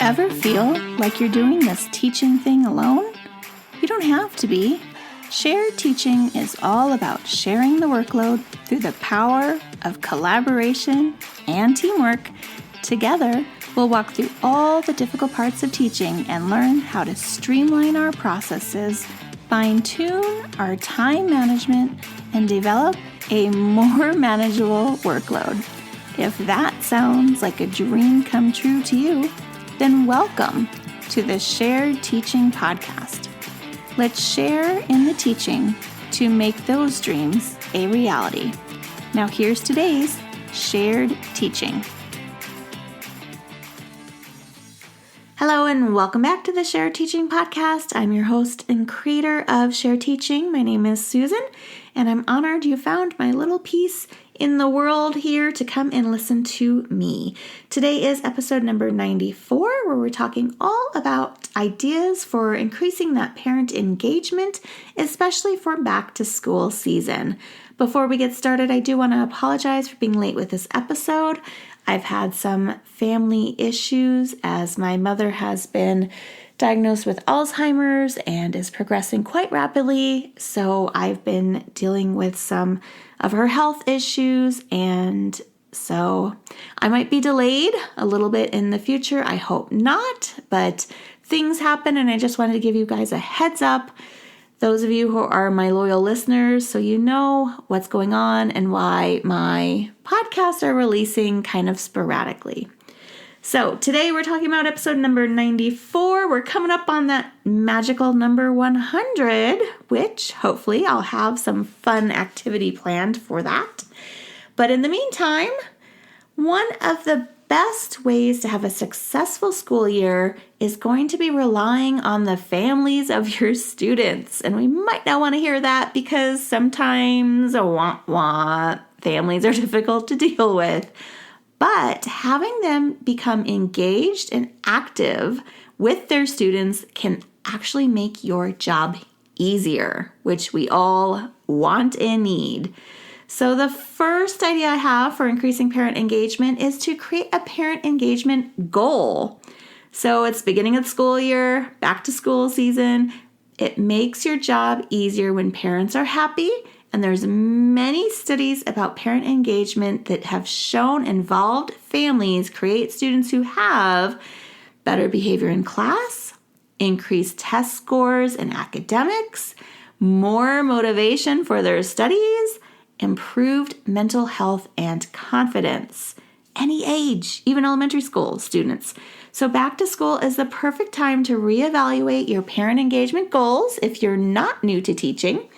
Ever feel like you're doing this teaching thing alone? You don't have to be. Shared teaching is all about sharing the workload through the power of collaboration and teamwork. Together, we'll walk through all the difficult parts of teaching and learn how to streamline our processes, fine-tune our time management, and develop a more manageable workload. If that sounds like a dream come true to you, then welcome to the Shared Teaching Podcast. Let's share in the teaching to make those dreams a reality. Now here's today's Shared Teaching. Hello and welcome back to the Shared Teaching Podcast. I'm your host and creator of Shared Teaching. My name is Susan, and I'm honored you found my little piece in the world here to come and listen to me. Today is episode number 94, where we're talking all about ideas for increasing that parent engagement, especially for back to school season. Before we get started, I do want to apologize for being late with this episode. I've had some family issues as my mother has been diagnosed with Alzheimer's and is progressing quite rapidly. So I've been dealing with some of her health issues, and so I might be delayed a little bit in the future. I hope not, but things happen, and I just wanted to give you guys a heads up. Those of you who are my loyal listeners, so you know what's going on and why my podcasts are releasing kind of sporadically. So today we're talking about episode number 94. We're coming up on that magical number 100, which hopefully I'll have some fun activity planned for that. But in the meantime, one of the best ways to have a successful school year is going to be relying on the families of your students. And we might not want to hear that because sometimes families are difficult to deal with. But having them become engaged and active with their students can actually make your job easier, which we all want and need. So the first idea I have for increasing parent engagement is to create a parent engagement goal. So it's beginning of the school year, back to school season. It makes your job easier when parents are happy. And there's many studies about parent engagement that have shown involved families create students who have better behavior in class, increased test scores in academics, more motivation for their studies, improved mental health and confidence. Any age, even elementary school students. So back to school is the perfect time to reevaluate your parent engagement goals if you're not new to teaching,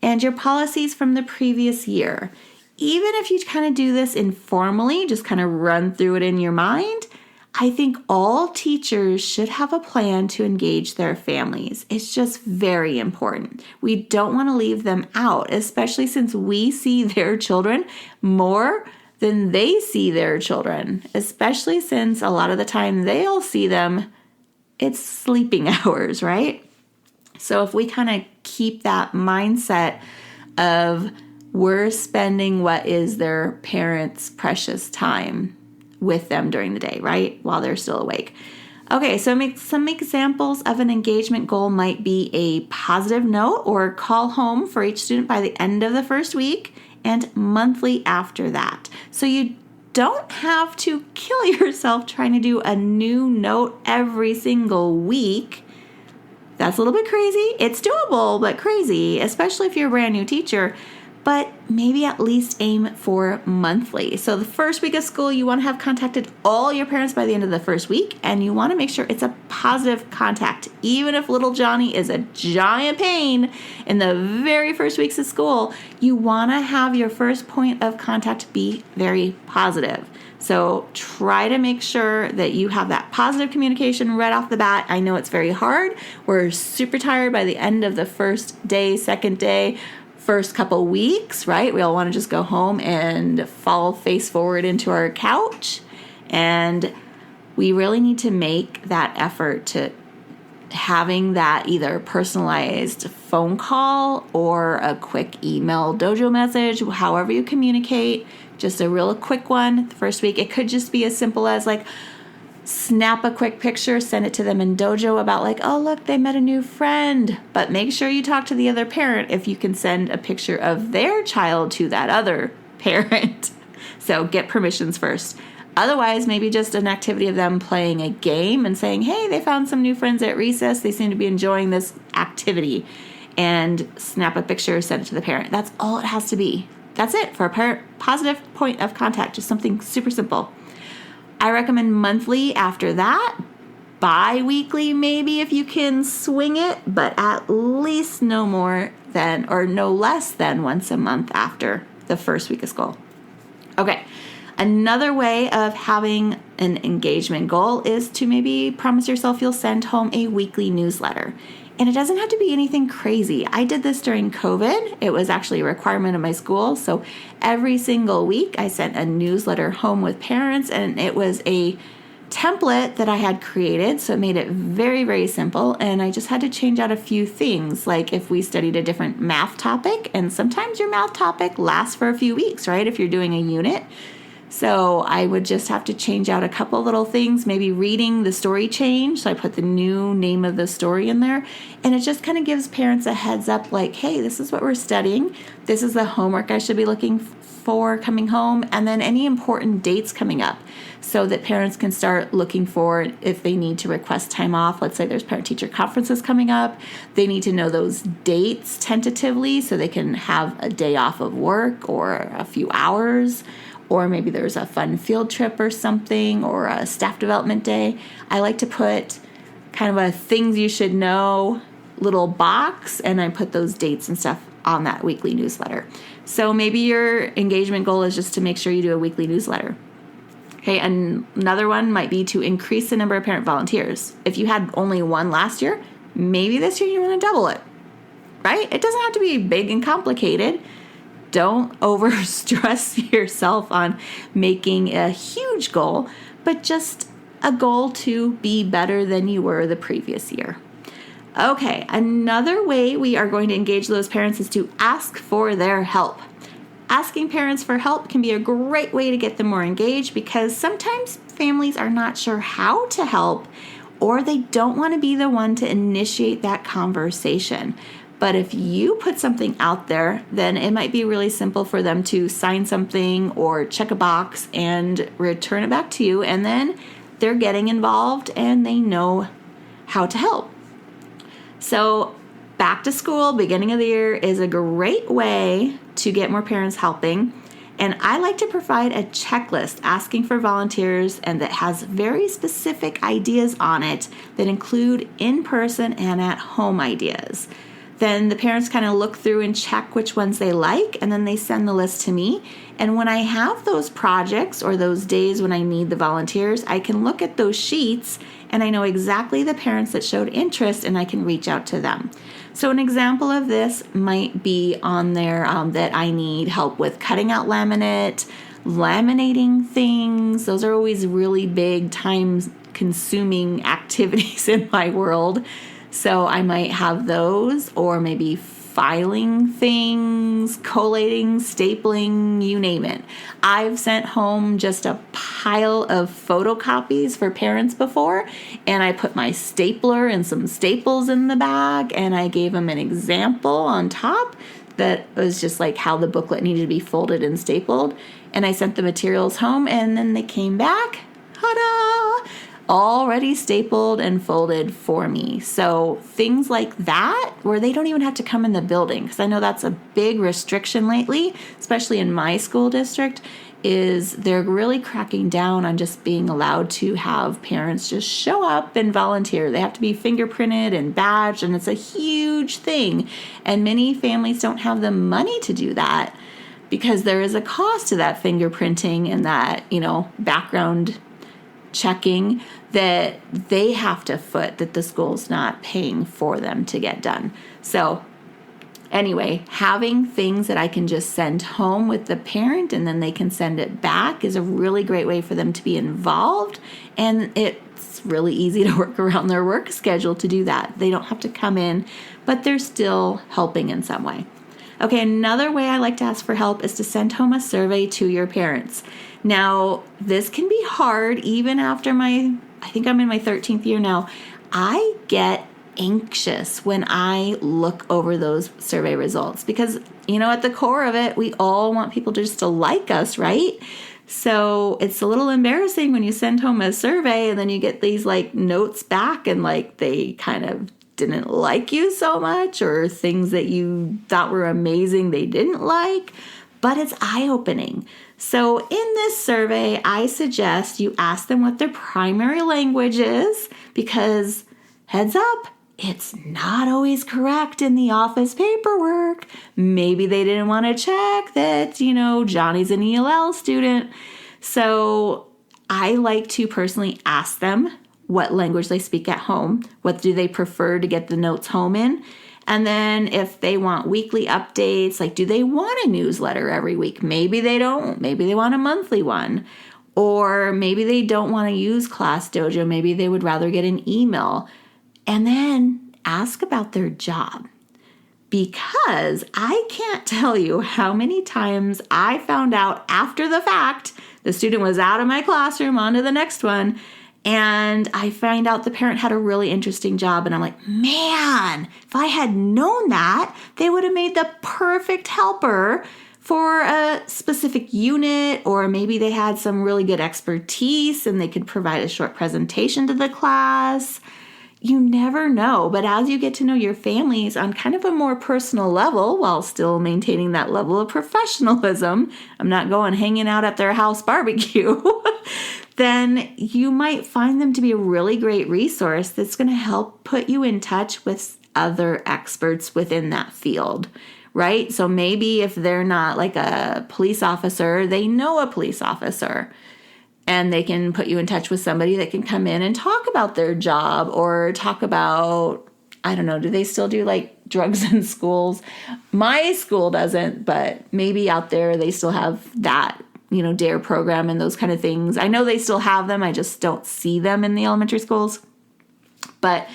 and your policies from the previous year. Even if you kind of do this informally, just kind of run through it in your mind, I think all teachers should have a plan to engage their families. It's just very important. We don't want to leave them out, especially since we see their children more than they see their children, especially since a lot of the time they'll see them, it's sleeping hours, right? So if we kind of keep that mindset of we're spending what is their parents' precious time with them during the day, right? While they're still awake. Okay, so some examples of an engagement goal might be a positive note or call home for each student by the end of the first week and monthly after that. So you don't have to kill yourself trying to do a new note every single week. That's a little bit crazy. It's doable, but crazy, especially if you're a brand new teacher. But maybe at least aim for monthly. So the first week of school, you want to have contacted all your parents by the end of the first week, and you want to make sure it's a positive contact. Even if little Johnny is a giant pain in the very first weeks of school, you want to have your first point of contact be very positive. So try to make sure that you have that positive communication right off the bat. I know it's very hard. We're super tired by the end of the first day, second day, first couple weeks, right? We all want to just go home and fall face forward into our couch. And we really need to make that effort to having that either personalized phone call or a quick email dojo message, however you communicate, just a real quick one the first week. It could just be as simple as like, snap a quick picture, send it to them in Dojo about like, oh, look, they met a new friend. But make sure you talk to the other parent if you can send a picture of their child to that other parent. So get permissions first. Otherwise, maybe just an activity of them playing a game and saying, hey, they found some new friends at recess. They seem to be enjoying this activity. And snap a picture, send it to the parent. That's all it has to be. That's it for a positive point of contact. Just something super simple. I recommend monthly after that, bi-weekly maybe if you can swing it, but at least no more than or no less than once a month after the first week of school. Okay, another way of having an engagement goal is to maybe promise yourself you'll send home a weekly newsletter. And it doesn't have to be anything crazy. I did this during COVID. It was actually a requirement of my school. So every single week I sent a newsletter home with parents, and it was a template that I had created. So it made it very, very simple. And I just had to change out a few things, like if we studied a different math topic, and sometimes your math topic lasts for a few weeks, right? If you're doing a unit. So I would just have to change out a couple little things, maybe reading the story change. So I put the new name of the story in there. And it just kind of gives parents a heads up like, hey, this is what we're studying. This is the homework I should be looking for coming home. And then any important dates coming up so that parents can start looking for if they need to request time off. Let's say there's parent-teacher conferences coming up. They need to know those dates tentatively so they can have a day off of work or a few hours. Or maybe there's a fun field trip or something, or a staff development day. I like to put kind of a things you should know little box, and I put those dates and stuff on that weekly newsletter. So maybe your engagement goal is just to make sure you do a weekly newsletter. Okay, and another one might be to increase the number of parent volunteers. If you had only one last year, maybe this year you want to double it, right? It doesn't have to be big and complicated. Don't overstress yourself on making a huge goal, but just a goal to be better than you were the previous year. Okay, another way we are going to engage those parents is to ask for their help. Asking parents for help can be a great way to get them more engaged because sometimes families are not sure how to help or they don't want to be the one to initiate that conversation. But if you put something out there, then it might be really simple for them to sign something or check a box and return it back to you. And then they're getting involved and they know how to help. So back to school, beginning of the year is a great way to get more parents helping. And I like to provide a checklist asking for volunteers and that has very specific ideas on it that include in-person and at-home ideas. Then the parents kind of look through and check which ones they like, and then they send the list to me. And when I have those projects or those days when I need the volunteers, I can look at those sheets and I know exactly the parents that showed interest and I can reach out to them. So an example of this might be on there that I need help with cutting out laminate, laminating things. Those are always really big time-consuming activities in my world. So I might have those, or maybe filing things, collating, stapling, you name it. I've sent home just a pile of photocopies for parents before, and I put my stapler and some staples in the bag, and I gave them an example on top that was just like how the booklet needed to be folded and stapled. And I sent the materials home, and then they came back, ta-da! Already stapled and folded for me. So things like that, where they don't even have to come in the building, because I know that's a big restriction lately, especially in my school district, is they're really cracking down on just being allowed to have parents just show up and volunteer. They have to be fingerprinted and badged, and it's a huge thing. And many families don't have the money to do that because there is a cost to that fingerprinting and that, background checking that they have to foot that the school's not paying for them to get done. So anyway, having things that I can just send home with the parent and then they can send it back is a really great way for them to be involved. And it's really easy to work around their work schedule to do that. They don't have to come in, but they're still helping in some way. Okay, another way I like to ask for help is to send home a survey to your parents. Now, this can be hard even after I think I'm in my 13th year now. I get anxious when I look over those survey results because, at the core of it, we all want people just to like us, right? So it's a little embarrassing when you send home a survey and then you get these notes back and they kind of didn't like you so much, or things that you thought were amazing they didn't like, but it's eye-opening. So in this survey, I suggest you ask them what their primary language is, because heads up, it's not always correct in the office paperwork. Maybe they didn't want to check that, Johnny's an ELL student. So I like to personally ask them what language they speak at home. What do they prefer to get the notes home in? And then if they want weekly updates, do they want a newsletter every week? Maybe they don't. Maybe they want a monthly one. Or maybe they don't want to use Class Dojo. Maybe they would rather get an email. And then ask about their job. Because I can't tell you how many times I found out after the fact the student was out of my classroom, on to the next one, and I find out the parent had a really interesting job, and I'm like, man, if I had known that, they would have made the perfect helper for a specific unit, or maybe they had some really good expertise and they could provide a short presentation to the class. You never know, but as you get to know your families on kind of a more personal level while still maintaining that level of professionalism, I'm not going hanging out at their house barbecue, then you might find them to be a really great resource that's going to help put you in touch with other experts within that field, right? So maybe if they're not a police officer, they know a police officer. And they can put you in touch with somebody that can come in and talk about their job, or talk about, I don't know, do they still do drugs in schools? My school doesn't, but maybe out there they still have that, DARE program and those kind of things. I know they still have them. I just don't see them in the elementary schools. But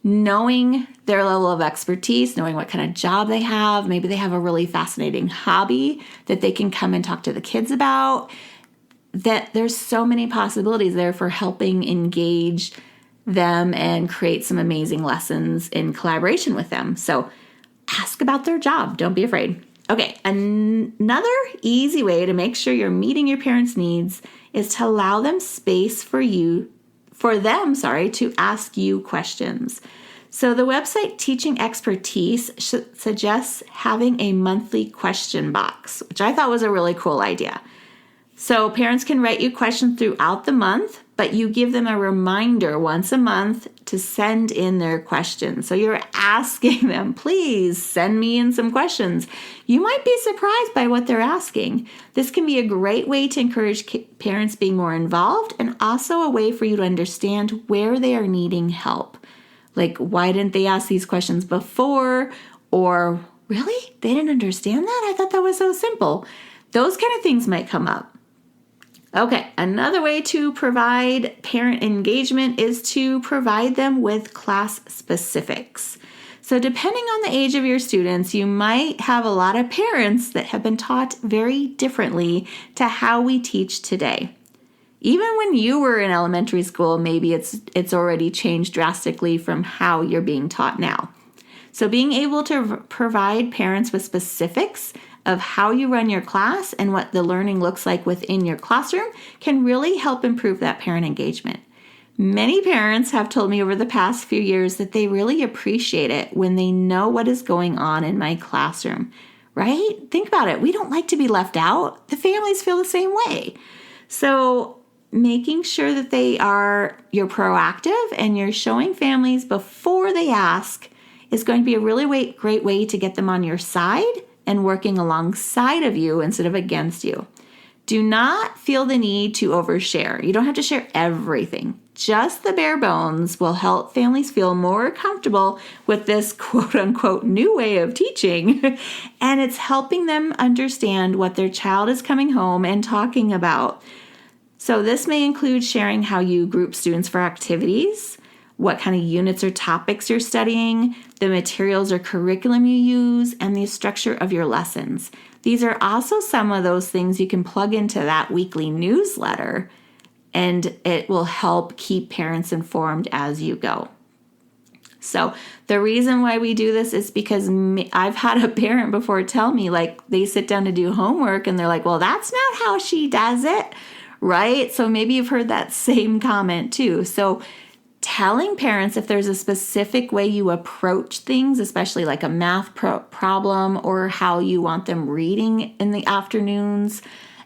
knowing their level of expertise, knowing what kind of job they have, maybe they have a really fascinating hobby that they can come and talk to the kids about, that there's so many possibilities there for helping engage them and create some amazing lessons in collaboration with them. So ask about their job. Don't be afraid. Okay, another easy way to make sure you're meeting your parents' needs is to allow them space for them to ask you questions. So the website Teaching Expertise suggests having a monthly question box, which I thought was a really cool idea. So parents can write you questions throughout the month, but you give them a reminder once a month to send in their questions. So you're asking them, please send me in some questions. You might be surprised by what they're asking. This can be a great way to encourage parents being more involved, and also a way for you to understand where they are needing help. Why didn't they ask these questions before? Or, really? They didn't understand that? I thought that was so simple. Those kind of things might come up. Okay, another way to provide parent engagement is to provide them with class specifics. So depending on the age of your students, you might have a lot of parents that have been taught very differently to how we teach today. Even when you were in elementary school, maybe it's already changed drastically from how you're being taught now. So being able to provide parents with specifics of how you run your class and what the learning looks like within your classroom can really help improve that parent engagement. Many parents have told me over the past few years that they really appreciate it when they know what is going on in my classroom, right? Think about it. We don't like to be left out. The families feel the same way. So making sure that you're proactive and you're showing families before they ask is going to be a really great way to get them on your side and working alongside of you instead of against you. Do not feel the need to overshare. You don't have to share everything. Just the bare bones will help families feel more comfortable with this quote unquote new way of teaching. And it's helping them understand what their child is coming home and talking about. So this may include sharing how you group students for activities, what kind of units or topics you're studying, the materials or curriculum you use, and the structure of your lessons. These are also some of those things you can plug into that weekly newsletter, and it will help keep parents informed as you go. So the reason why we do this is because I've had a parent before tell me, like, they sit down to do homework and they're like, well, that's not how she does it, right? So maybe you've heard that same comment too. So telling parents if there's a specific way you approach things, especially like a math problem or how you want them reading in the afternoons,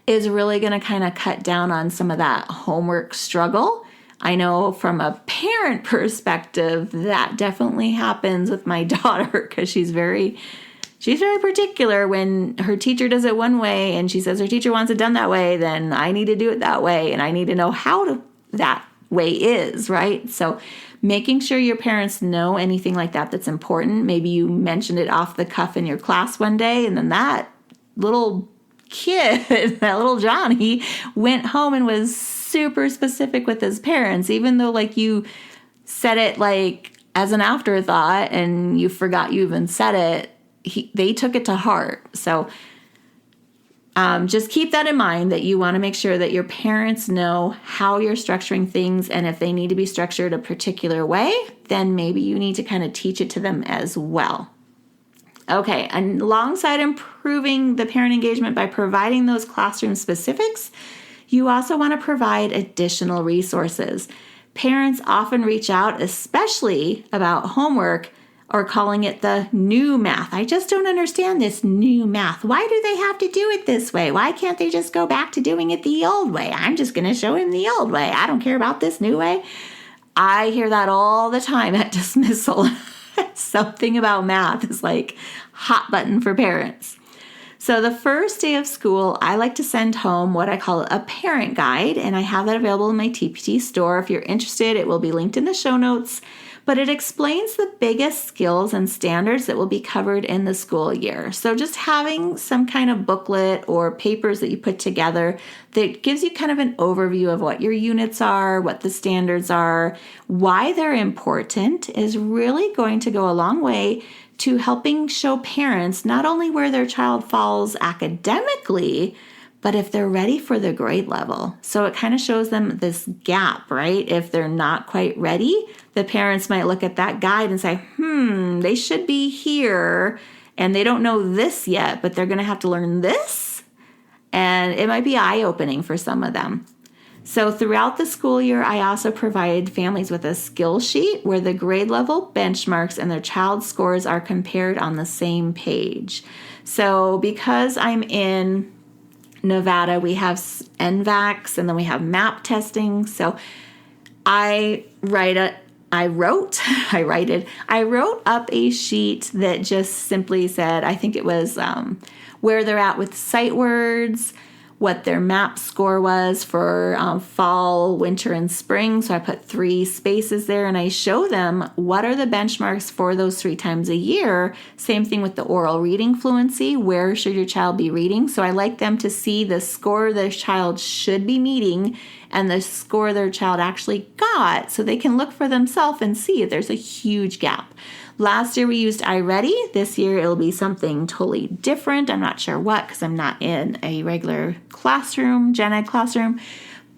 is really going to kind of cut down on some of that homework struggle. I know from a parent perspective, that definitely happens with my daughter because she's very particular. When her teacher does it one way and she says her teacher wants it done that way, then I need to do it that way, and I need to know how that way is, right? So making sure your parents know anything like that that's important. Maybe you mentioned it off the cuff in your class one day, and then that little kid, that little Johnny, went home and was super specific with his parents, even though like you said it like as an afterthought and you forgot you even said it. They took it to heart. So just keep that in mind, that you want to make sure that your parents know how you're structuring things, and if they need to be structured a particular way, then maybe you need to kind of teach it to them as well. Okay, and alongside improving the parent engagement by providing those classroom specifics, you also want to provide additional resources. Parents often reach out, especially about homework, or calling it the new math. I just don't understand this new math. Why do they have to do it this way? Why can't they just go back to doing it the old way? I'm just going to show him the old way. I don't care about this new way. I hear that all the time at dismissal. Something about math is like hot button for parents. So the first day of school, I like to send home what I call a parent guide, and I have that available in my TPT store. If you're interested, it will be linked in the show notes. But it explains the biggest skills and standards that will be covered in the school year. So just having some kind of booklet or papers that you put together that gives you kind of an overview of what your units are, what the standards are, why they're important, is really going to go a long way to helping show parents not only where their child falls academically, but if they're ready for the grade level. So it kind of shows them this gap, right? If they're not quite ready, the parents might look at that guide and say, they should be here, and they don't know this yet, but they're going to have to learn this. And it might be eye-opening for some of them. So throughout the school year, I also provide families with a skill sheet where the grade level benchmarks and their child's scores are compared on the same page. So because I'm in Nevada, we have NVACs, and then we have MAP testing. So I wrote up a sheet that just simply said, I think it was where they're at with sight words, what their MAP score was for fall, winter, and spring. So I put 3 spaces there, and I show them what are the benchmarks for those 3 times a year. Same thing with the oral reading fluency. Where should your child be reading? So I like them to see the score their child should be meeting and the score their child actually got, so they can look for themselves and see if there's a huge gap. Last year we used iReady. This year it'll be something totally different. I'm not sure what, because I'm not in a regular classroom, gen ed classroom,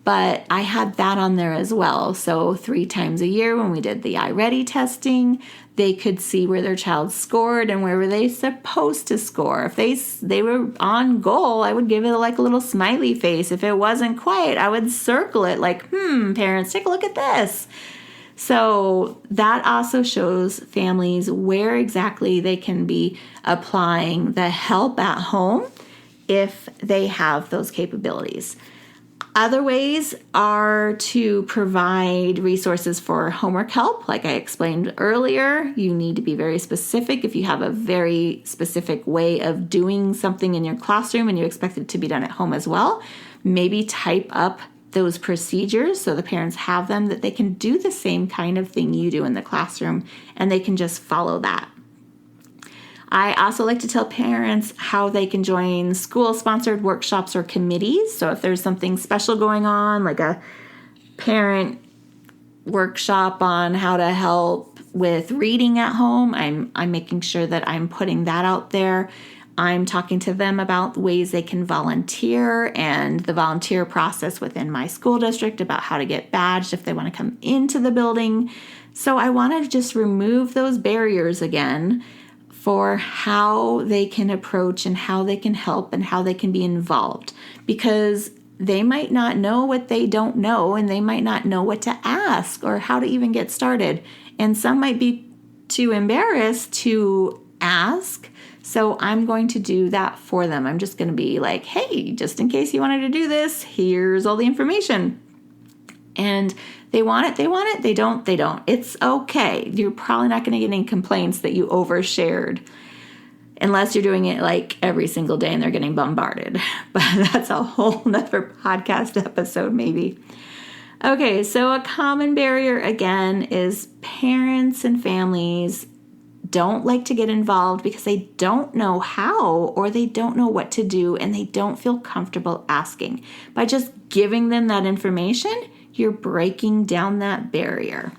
but I had that on there as well. So 3 times a year when we did the iReady testing, they could see where their child scored and where were they supposed to score. If they were on goal, I would give it like a little smiley face. If it wasn't quite, I would circle it like, parents, take a look at this. So that also shows families where exactly they can be applying the help at home if they have those capabilities. Other ways are to provide resources for homework help. Like I explained earlier, you need to be very specific. If you have a very specific way of doing something in your classroom and you expect it to be done at home as well, maybe type up those procedures so the parents have them, that they can do the same kind of thing you do in the classroom and they can just follow that. I also like to tell parents how they can join school-sponsored workshops or committees. So if there's something special going on, like a parent workshop on how to help with reading at home. I'm making sure that I'm putting that out there. I'm talking to them about ways they can volunteer and the volunteer process within my school district, about how to get badged if they want to come into the building. So I want to just remove those barriers again for how they can approach and how they can help and how they can be involved, because they might not know what they don't know, and they might not know what to ask or how to even get started. And some might be too embarrassed to ask. So I'm going to do that for them. I'm just going to be like, hey, just in case you wanted to do this, here's all the information. And they want it, they don't. It's okay. You're probably not going to get any complaints that you overshared, unless you're doing it like every single day and they're getting bombarded. But that's a whole nother podcast episode maybe. Okay, so a common barrier again is parents and families don't like to get involved because they don't know how, or they don't know what to do, and they don't feel comfortable asking. By just giving them that information, you're breaking down that barrier.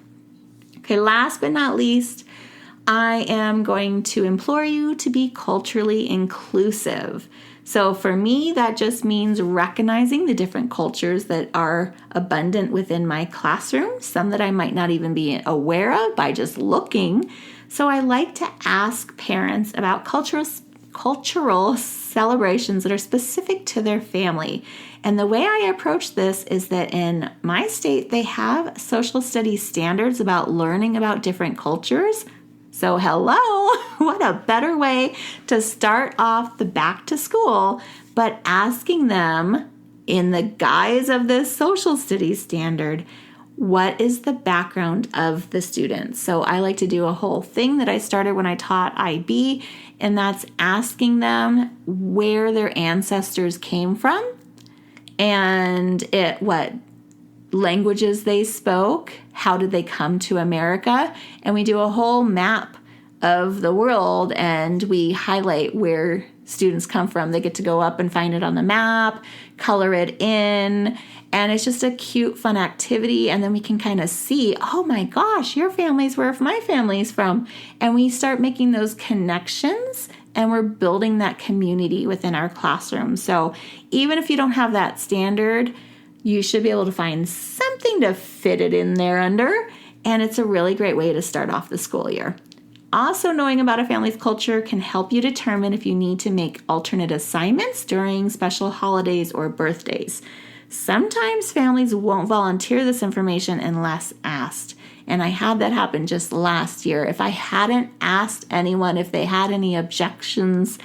Okay, last but not least, I am going to implore you to be culturally inclusive. So for me, that just means recognizing the different cultures that are abundant within my classroom, some that I might not even be aware of by just looking. So I like to ask parents about cultural celebrations that are specific to their family. And the way I approach this is that in my state, they have social studies standards about learning about different cultures. So hello, what a better way to start off the back to school, but asking them in the guise of this social studies standard, what is the background of the students? So I like to do a whole thing that I started when I taught IB, and that's asking them where their ancestors came from and what languages they spoke, how did they come to America, and we do a whole map of the world and we highlight where students come from. They get to go up and find it on the map, color it in, and it's just a cute, fun activity. And then we can kind of see, oh my gosh, your family's where my family's from. And we start making those connections, and we're building that community within our classroom. So even if you don't have that standard, you should be able to find something to fit it in there under. And it's a really great way to start off the school year. Also, knowing about a family's culture can help you determine if you need to make alternate assignments during special holidays or birthdays. Sometimes families won't volunteer this information unless asked. And I had that happen just last year. If I hadn't asked anyone if they had any objections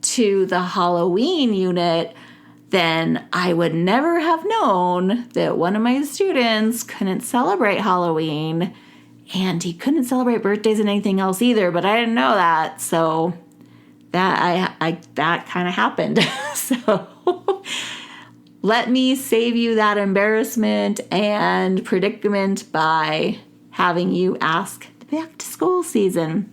to the Halloween unit, then I would never have known that one of my students couldn't celebrate Halloween. And he couldn't celebrate birthdays and anything else either, but I didn't know that. So that kind of happened. So let me save you that embarrassment and predicament by having you ask the back to school season.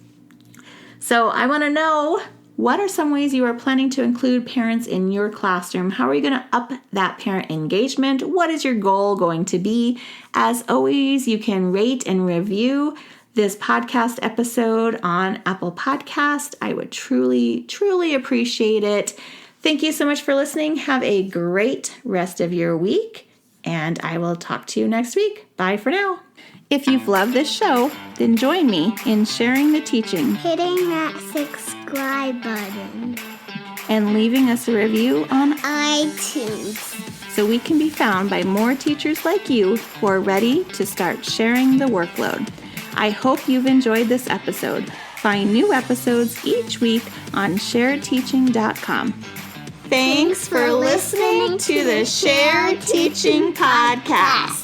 So I want to know, what are some ways you are planning to include parents in your classroom? How are you going to up that parent engagement? What is your goal going to be? As always, you can rate and review this podcast episode on Apple Podcast. I would truly, truly appreciate it. Thank you so much for listening. Have a great rest of your week, and I will talk to you next week. Bye for now. If you've loved this show, then join me in sharing the teaching, hitting that subscribe button, and leaving us a review on iTunes, so we can be found by more teachers like you who are ready to start sharing the workload. I hope you've enjoyed this episode. Find new episodes each week on sharedteaching.com. Thanks for listening to the Shared Teaching Podcast.